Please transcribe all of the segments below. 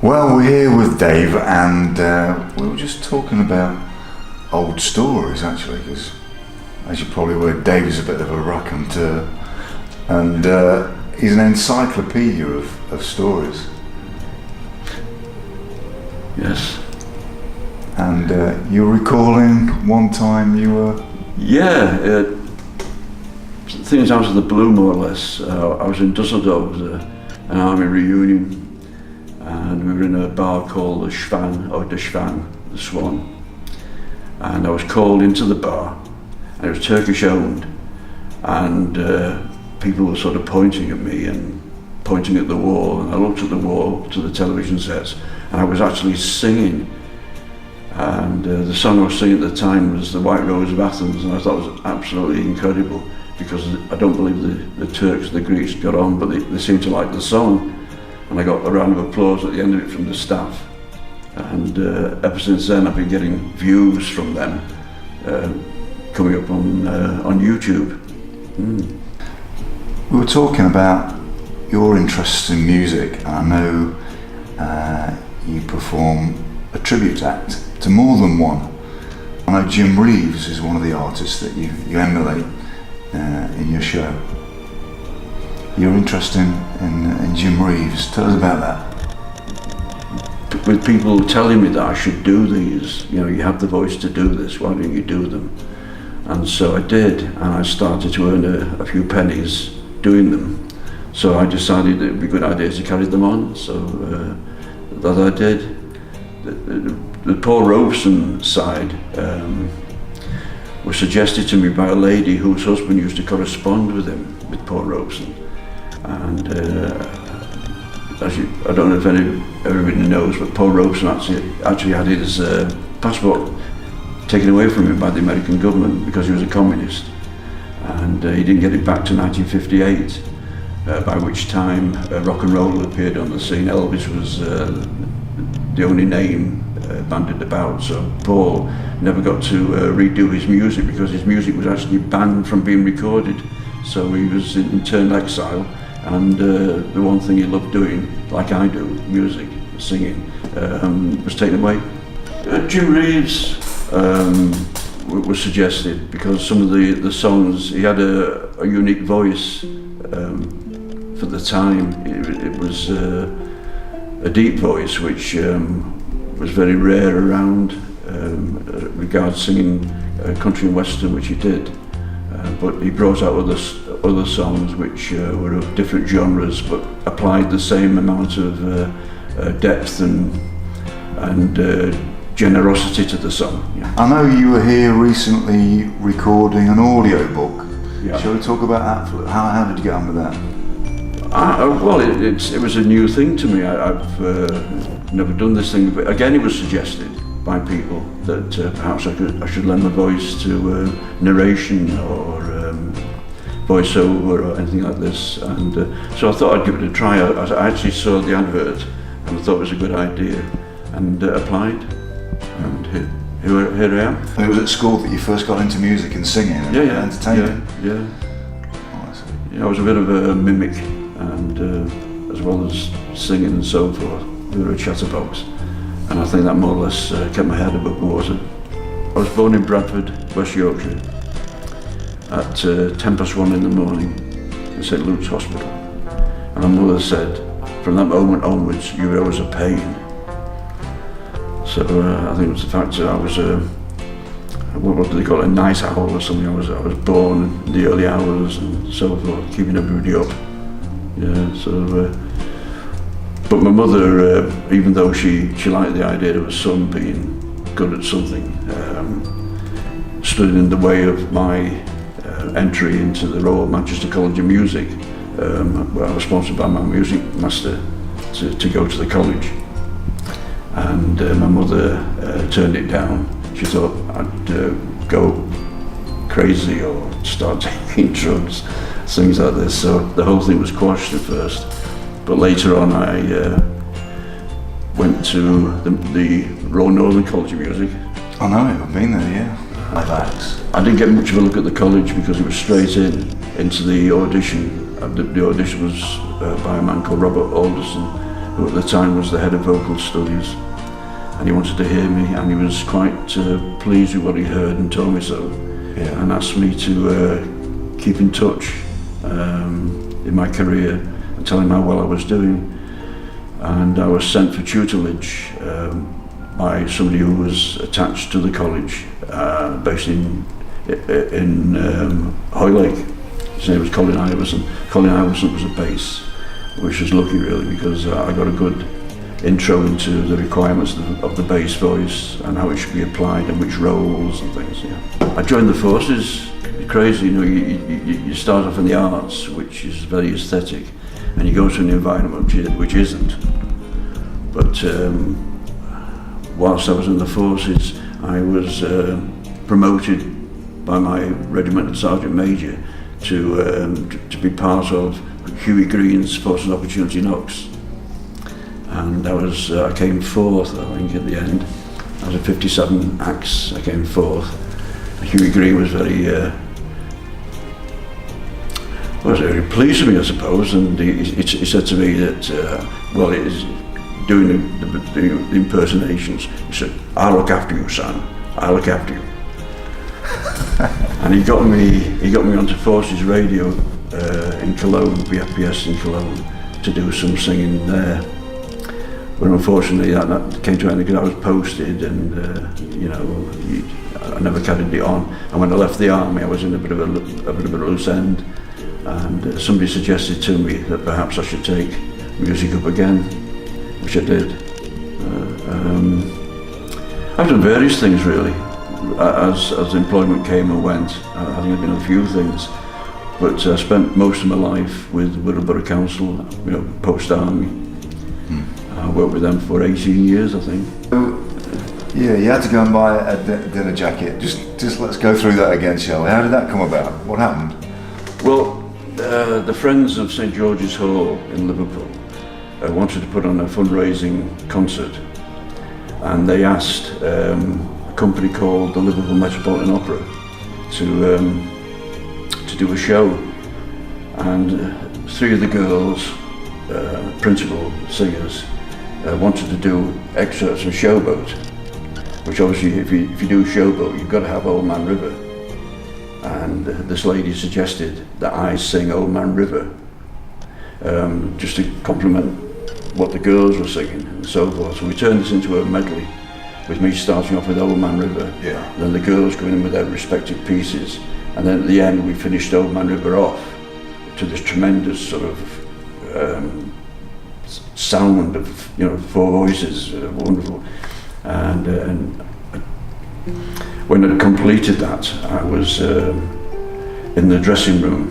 Well, we're here with Dave, and we were just talking about old stories, actually, because as you're probably aware, Dave is a bit of a raconteur, and he's an encyclopedia of stories. Yes. And you're recalling one time you were... Yeah, things out of the blue, more or less. I was in Dusseldorf, an army reunion, and we were in a bar called the Swan, and I was called into the bar, and it was Turkish owned, and people were sort of pointing at me and pointing at the wall, and I looked at the wall to the television sets, and I was actually singing, and the song I was singing at the time was The White Rose of Athens, and I thought it was absolutely incredible, because I don't believe the Turks, the Greeks got on, but they seemed to like the song. And I got a round of applause at the end of it from the staff, and ever since then I've been getting views from them coming up on YouTube. We were talking about your interest in music. I know you perform a tribute act to more than one. I know Jim Reeves is one of the artists that you emulate in your show. You're interested in Jim Reeves. Tell us about that. With people telling me that I should do these, you have the voice to do this, why don't you do them? And so I did, and I started to earn a few pennies doing them. So I decided it would be a good idea to carry them on, so that I did. The Paul Robeson side was suggested to me by a lady whose husband used to correspond with him, with Paul Robeson. And I don't know if everybody knows, but Paul Robeson actually had his passport taken away from him by the American government because he was a communist, and he didn't get it back to 1958, by which time rock and roll had appeared on the scene. Elvis was the only name bandied about, so Paul never got to redo his music because his music was actually banned from being recorded, so he was in eternal exile. And the one thing he loved doing, like I do, music, singing, was taken away. Jim Reeves was suggested because some of the songs, he had a unique voice for the time. It was a deep voice, which was very rare around regards singing country and western, which he did. But he brought out other songs which were of different genres, but applied the same amount of depth and generosity to the song. Yeah. I know you were here recently recording an audio book. Yeah. Shall we talk about that? How did you get on with that? Well, it was a new thing to me. I've never done this thing, but again, it was suggested by people that perhaps I should lend my voice to narration or voiceover or anything like this, and so I thought I'd give it a try. I actually saw the advert and I thought it was a good idea, and applied, and here I am. And it was at school that you first got into music and singing and entertainment? Yeah. Oh, I see. I was a bit of a mimic, and as well as singing and so forth, we were a chatterbox. And I think that more or less kept my head above water. I was born in Bradford, West Yorkshire, at 1:10 in the morning in St Luke's Hospital. And my mother said, from that moment onwards, you were always a pain. So I think it was the fact that I was what do they call it, a night owl or something. I was born in the early hours and so forth, keeping everybody up. Yeah, so. But my mother, even though she liked the idea of a son being good at something, stood in the way of my entry into the Royal Manchester College of Music, where I was sponsored by my music master to go to the college. And my mother turned it down. She thought I'd go crazy or start taking drugs, things like this. So the whole thing was quashed at first. But later on I went to the Royal Northern College of Music. I know it, I've been there, yeah. I didn't get much of a look at the college because it was straight into the audition. The audition was by a man called Robert Alderson, who at the time was the head of vocal studies, and he wanted to hear me, and he was quite pleased with what he heard and told me so, and asked me to keep in touch in my career and tell him how well I was doing. And I was sent for tutelage by somebody who was attached to the college, based in Hoylake. His name was Colin Iverson. Colin Iverson was the bass, which was lucky really, because I got a good intro into the requirements of the bass voice and how it should be applied and which roles and things. I joined the forces. It's crazy, you start off in the arts, which is very aesthetic, and you go to an environment which isn't. But whilst I was in the forces, I was promoted by my regimental sergeant major to be part of Huey Green's Force and Opportunity Knocks. And I came fourth, I think, at the end. I was a 57 acts, I came fourth. Huey Green was very pleased with me, I suppose, and he said to me that, it is doing the impersonations. He said, "I'll look after you, son. I'll look after you." And he got me onto Forces Radio in Cologne, BFPS in Cologne, to do some singing there. But unfortunately, that came to an end because I was posted, and I never carried it on. And when I left the army, I was in a bit of a loose end, and somebody suggested to me that perhaps I should take music up again, which I did. I've done various things really, as employment came and went. I think I've done a few things, but I spent most of my life with Whittleborough Council, post-army. I worked with them for 18 years, I think. Yeah, you had to go and buy a dinner jacket. Just let's go through that again, shall we? How did that come about? What happened? Well, the Friends of St George's Hall in Liverpool wanted to put on a fundraising concert, and they asked a company called the Liverpool Metropolitan Opera to do a show, and three of the girls, principal singers, wanted to do excerpts from Showboat, which obviously if you do Showboat, you've got to have Old Man River. And this lady suggested that I sing Old Man River, just to complement what the girls were singing and so forth. So we turned this into a medley, with me starting off with Old Man River, then the girls going in with their respective pieces, and then at the end we finished Old Man River off to this tremendous sort of sound of four voices, wonderful. And when I completed that, I was in the dressing room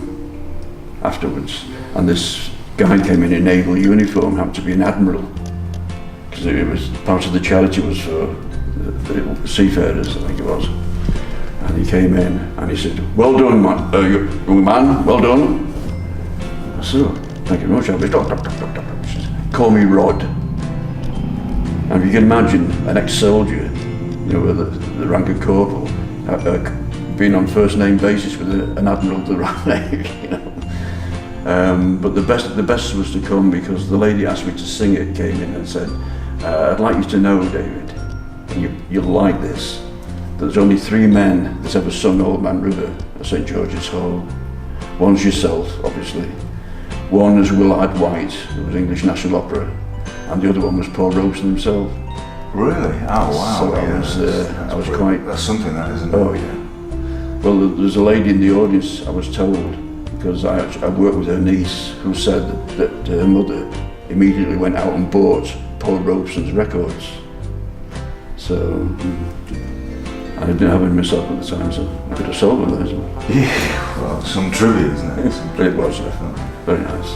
afterwards, and this guy came in naval uniform, happened to be an admiral, because it was part of the charity was for the seafarers, I think it was. And he came in and he said, "Well done, young man, well done." I said, "Oh, thank you very much." I went, She said, "Call me Rod." And if you can imagine an ex-soldier, with the rank of corporal, being on first name basis with an admiral of the Royal Navy, But the best was to come, because the lady asked me to sing it, came in and said, "I'd like you to know, David, and you'll like this, that there's only 3 men that's ever sung Old Man River at St George's Hall. One's yourself, obviously. One is Willard White, who was English National Opera, and the other one was Paul Robeson himself." Really? Oh wow! So I was quite. That's something, that isn't it? Oh yeah. Well, there's a lady in the audience, I was told, because I worked with her niece, who said that her mother immediately went out and bought Paul Robeson's records. So I didn't have any myself at the time, so I could have sold them those. Yeah. Well, some trivia, isn't it? It was, very nice.